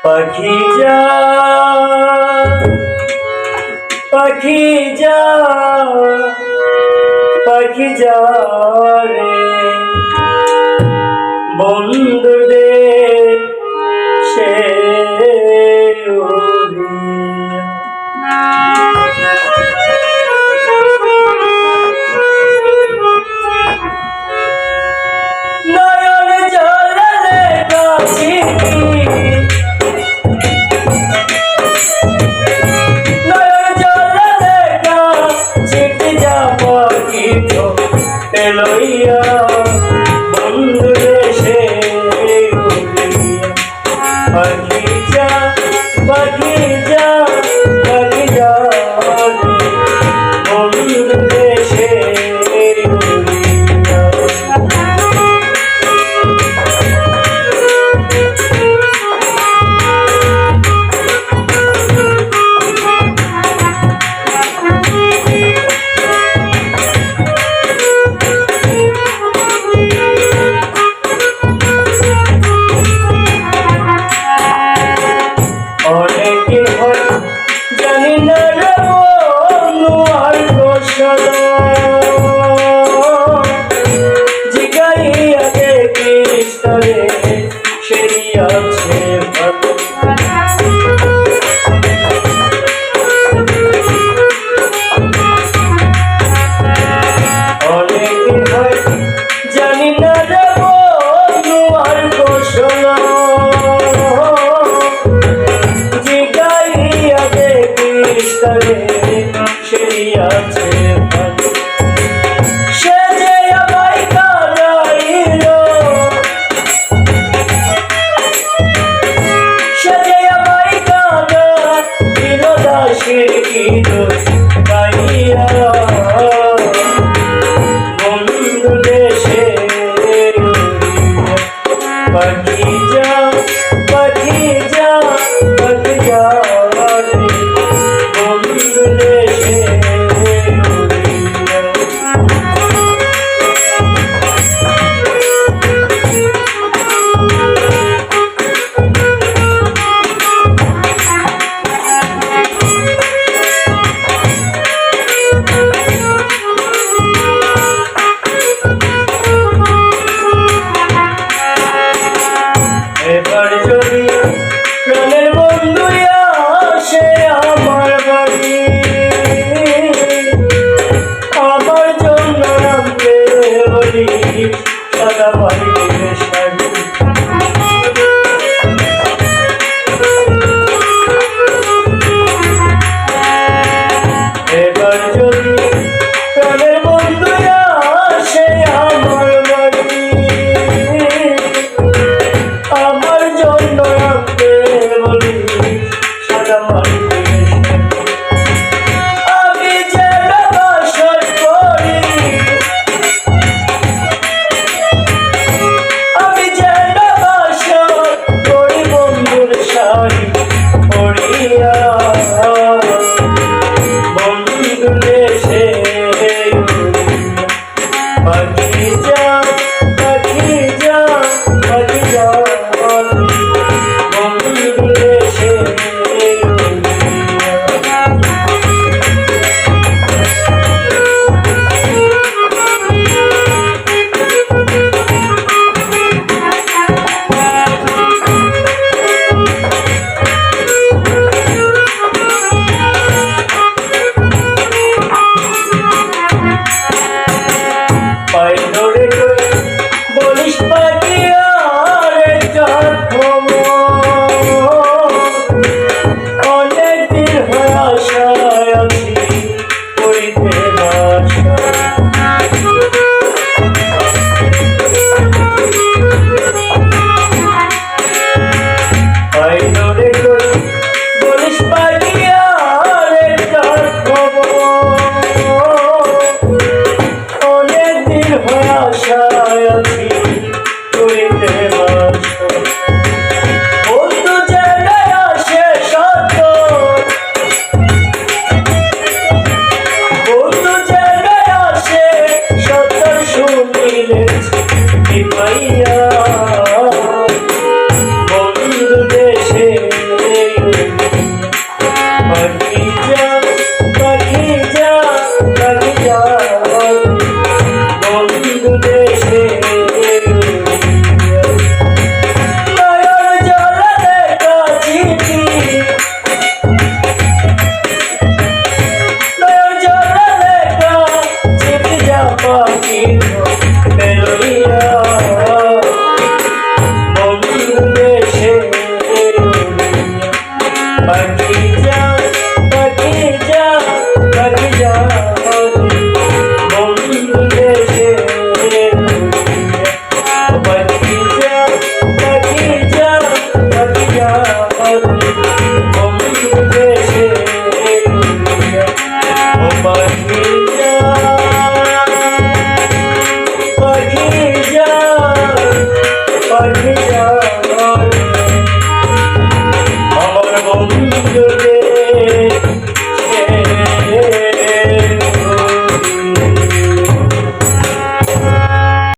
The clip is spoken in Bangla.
পাখি যা পাখি যা পাখি যা রে বন্ধু দে সে লইয়া বন্ধু দেশে পাখি যা পাখি যা পাখি যা বন্ধু দেশে জানি না রে বন্ধু আর দোষল জিগাইয়া দেখিস তরে সেই আছে অনেকদিন হয় জানি না রে বন্ধু আর দোষল সেই আছে সে যে আমায় কাঁদাইল সে যে আমায় কাঁদাইল দাসের কি দোষ পাইয়া বন্ধু দেশে পাখি যা পাখি যা পাখি যা এবার